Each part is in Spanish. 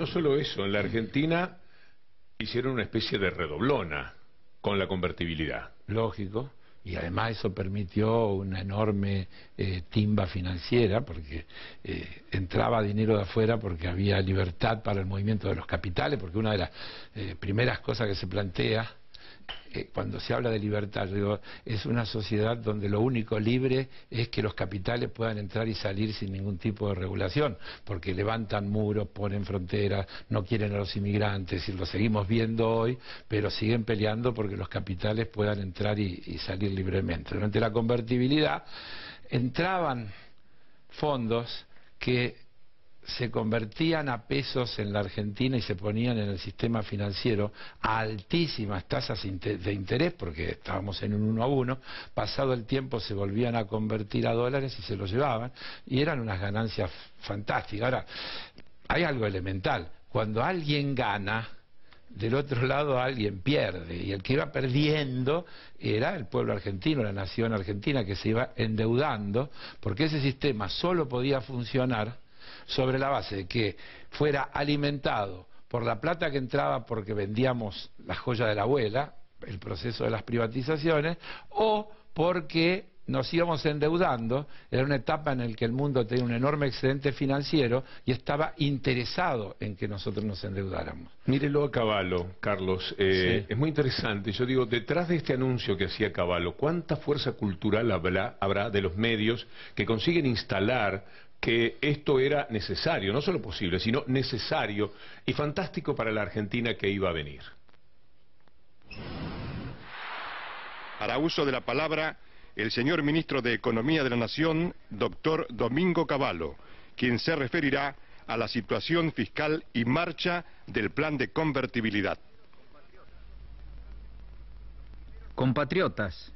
no solo eso, en la Argentina hicieron una especie de redoblona con la convertibilidad. Lógico, y además eso permitió una enorme timba financiera, porque entraba dinero de afuera porque había libertad para el movimiento de los capitales, porque una de las primeras cosas que se plantea cuando se habla de libertad, yo digo, es una sociedad donde lo único libre es que los capitales puedan entrar y salir sin ningún tipo de regulación, porque levantan muros, ponen fronteras, no quieren a los inmigrantes, y lo seguimos viendo hoy, pero siguen peleando porque los capitales puedan entrar y salir libremente. Durante la convertibilidad entraban fondos que se convertían a pesos en la Argentina y se ponían en el sistema financiero a altísimas tasas de interés, porque estábamos en un 1 a 1, pasado el tiempo se volvían a convertir a dólares y se los llevaban, y eran unas ganancias fantásticas. Ahora, hay algo elemental: cuando alguien gana, del otro lado alguien pierde, y el que iba perdiendo era el pueblo argentino, la nación argentina, que se iba endeudando, porque ese sistema solo podía funcionar sobre la base de que fuera alimentado por la plata que entraba porque vendíamos la joya de la abuela, el proceso de las privatizaciones, o porque nos íbamos endeudando. Era una etapa en la que el mundo tenía un enorme excedente financiero y estaba interesado en que nosotros nos endeudáramos. Mírelo a Cavallo, Carlos, Sí. es muy interesante. Yo digo, detrás de este anuncio que hacía Cavallo, ¿cuánta fuerza cultural habrá de los medios que consiguen instalar que esto era necesario, no solo posible, sino necesario y fantástico para la Argentina que iba a venir? Hará uso de la palabra el señor ministro de Economía de la Nación, doctor Domingo Cavallo, quien se referirá a la situación fiscal y marcha del plan de convertibilidad. Compatriotas,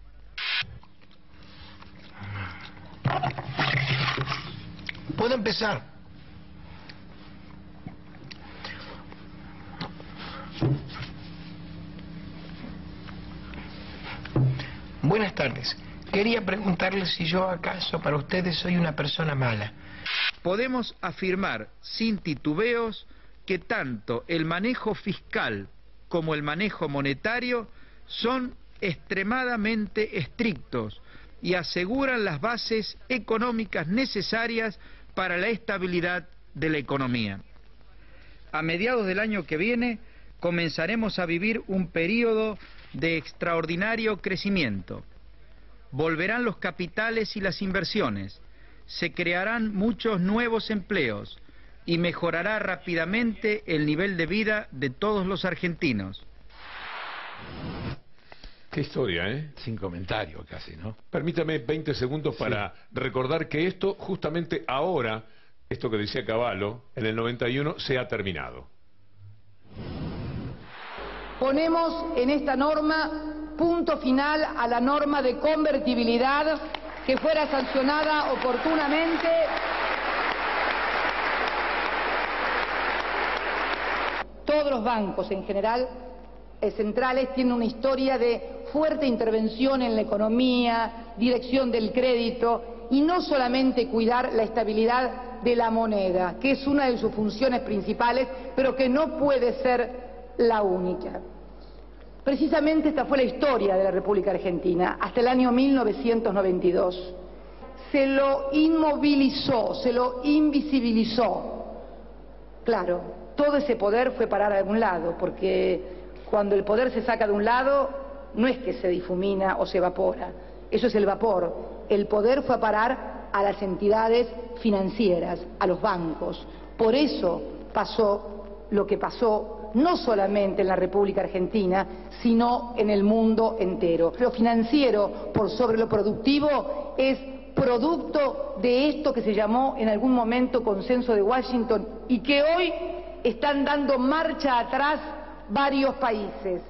¿puedo empezar? Buenas tardes. Quería preguntarles si yo acaso para ustedes soy una persona mala. podemos afirmar sin titubeos que tanto el manejo fiscal como el manejo monetario son extremadamente estrictos y aseguran las bases económicas necesarias para la estabilidad de la economía. A mediados del año que viene comenzaremos a vivir un período de extraordinario crecimiento. Volverán los capitales y las inversiones, se crearán muchos nuevos empleos y mejorará rápidamente el nivel de vida de todos los argentinos. Qué historia, ¿eh? Sin comentario casi, ¿no? Permítame 20 segundos para recordar que esto, justamente ahora, esto que decía Cavallo, en el 91, se ha terminado. Ponemos en esta norma punto final a la norma de convertibilidad que fuera sancionada oportunamente. Todos los bancos en general centrales tienen una historia de fuerte intervención en la economía, dirección del crédito y no solamente cuidar la estabilidad de la moneda, que es una de sus funciones principales, pero que no puede ser la única. Precisamente esta fue la historia de la República Argentina hasta el año 1992. Se lo inmovilizó, se lo invisibilizó. Claro, todo ese poder fue parar a algún lado, porque cuando el poder se saca de un lado, no es que se difumina o se evapora, eso es el vapor. El poder fue a parar a las entidades financieras, a los bancos. Por eso pasó lo que pasó, no solamente en la República Argentina, sino en el mundo entero. Lo financiero, por sobre lo productivo, es producto de esto que se llamó en algún momento Consenso de Washington y que hoy están dando marcha atrás varios países.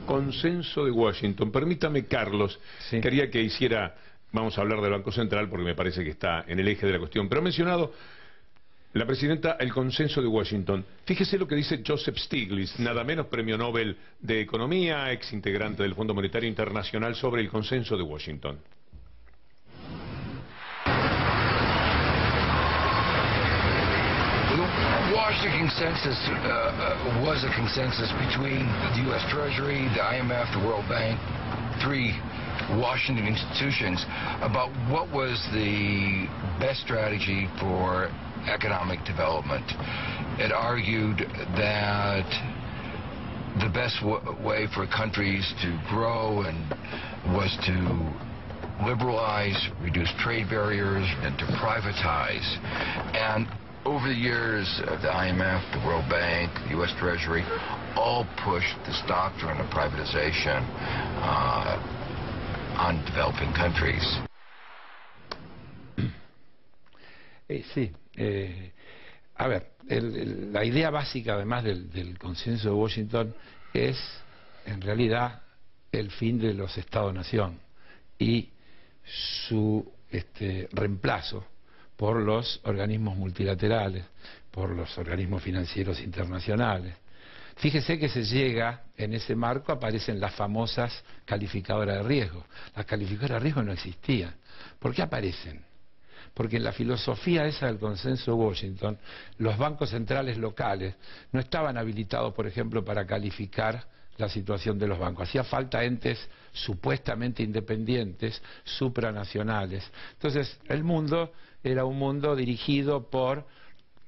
Consenso de Washington. Permítame, Carlos, quería que hiciera, vamos a hablar del Banco Central porque me parece que está en el eje de la cuestión, pero ha mencionado la presidenta el Consenso de Washington. Fíjese lo que dice Joseph Stiglitz, nada menos premio Nobel de Economía, ex integrante del Fondo Monetario Internacional, sobre el Consenso de Washington. Washington consensus was a consensus between the U.S. Treasury, the IMF, the World Bank, three Washington institutions about what was the best strategy for economic development. It argued that the best way for countries to grow was to liberalize, reduce trade barriers, and to privatize. And over the years, the IMF, the World Bank, the U.S. Treasury, all pushed this doctrine of privatization on developing countries. A ver, la idea básica, además del consenso de Washington, es en realidad el fin de los Estados-nación y su reemplazo por los organismos multilaterales, por los organismos financieros internacionales. Fíjese que se llega, en ese marco aparecen las famosas calificadoras de riesgo. Las calificadoras de riesgo no existían. ¿Por qué aparecen? Porque en la filosofía esa del consenso de Washington, los bancos centrales locales no estaban habilitados, por ejemplo, para calificar la situación de los bancos. Hacía falta entes supuestamente independientes, supranacionales. Entonces, el mundo era un mundo dirigido por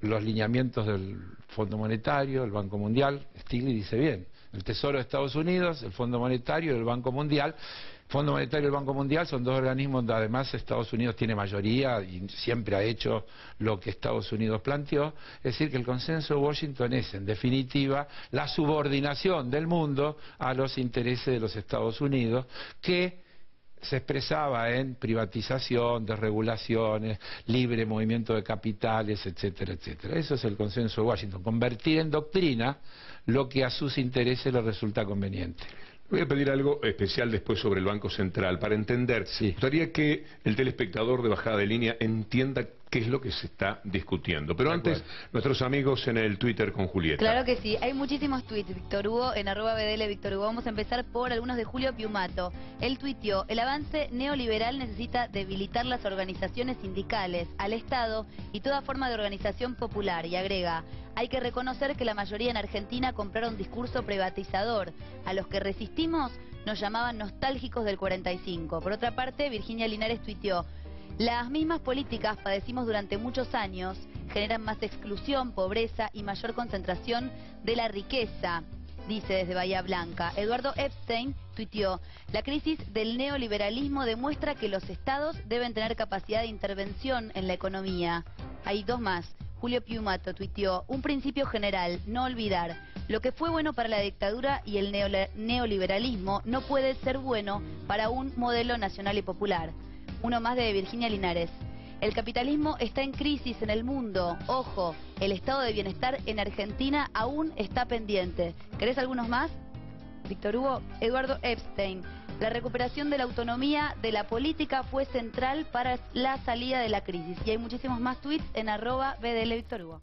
los lineamientos del Fondo Monetario, el Banco Mundial. Stiglitz dice bien, el Tesoro de Estados Unidos, el Fondo Monetario y el Banco Mundial. El Fondo Monetario y el Banco Mundial son dos organismos donde además Estados Unidos tiene mayoría y siempre ha hecho lo que Estados Unidos planteó. Es decir, que el consenso de Washington es, en definitiva, la subordinación del mundo a los intereses de los Estados Unidos, que se expresaba en privatización, desregulaciones, libre movimiento de capitales, etcétera, etcétera. Eso es el consenso de Washington, convertir en doctrina lo que a sus intereses les resulta conveniente. Voy a pedir algo especial después sobre el Banco Central, para entender. Sí. Me gustaría que el telespectador de bajada de línea entienda qué es lo que se está discutiendo. Pero antes, nuestros amigos en el Twitter con Julieta. Claro que sí, hay muchísimos tweets, Víctor Hugo, en @BDL Víctor Hugo. Vamos a empezar por algunos de Julio Piumato. Él tuiteó: el avance neoliberal necesita debilitar las organizaciones sindicales, al Estado y toda forma de organización popular. Y agrega: hay que reconocer que la mayoría en Argentina compraron discurso privatizador. A los que resistimos nos llamaban nostálgicos del 45. Por otra parte, Virginia Linares tuiteó: las mismas políticas padecimos durante muchos años, generan más exclusión, pobreza y mayor concentración de la riqueza, dice desde Bahía Blanca. Eduardo Epstein tuiteó: la crisis del neoliberalismo demuestra que los estados deben tener capacidad de intervención en la economía. Hay dos más. Julio Piumato tuiteó: un principio general, no olvidar, lo que fue bueno para la dictadura y el neoliberalismo no puede ser bueno para un modelo nacional y popular. Uno más de Virginia Linares: el capitalismo está en crisis en el mundo, ojo, el estado de bienestar en Argentina aún está pendiente. ¿Querés algunos más? Víctor Hugo. Eduardo Epstein: la recuperación de la autonomía de la política fue central para la salida de la crisis. Y hay muchísimos más tweets en @BDL Víctor Hugo.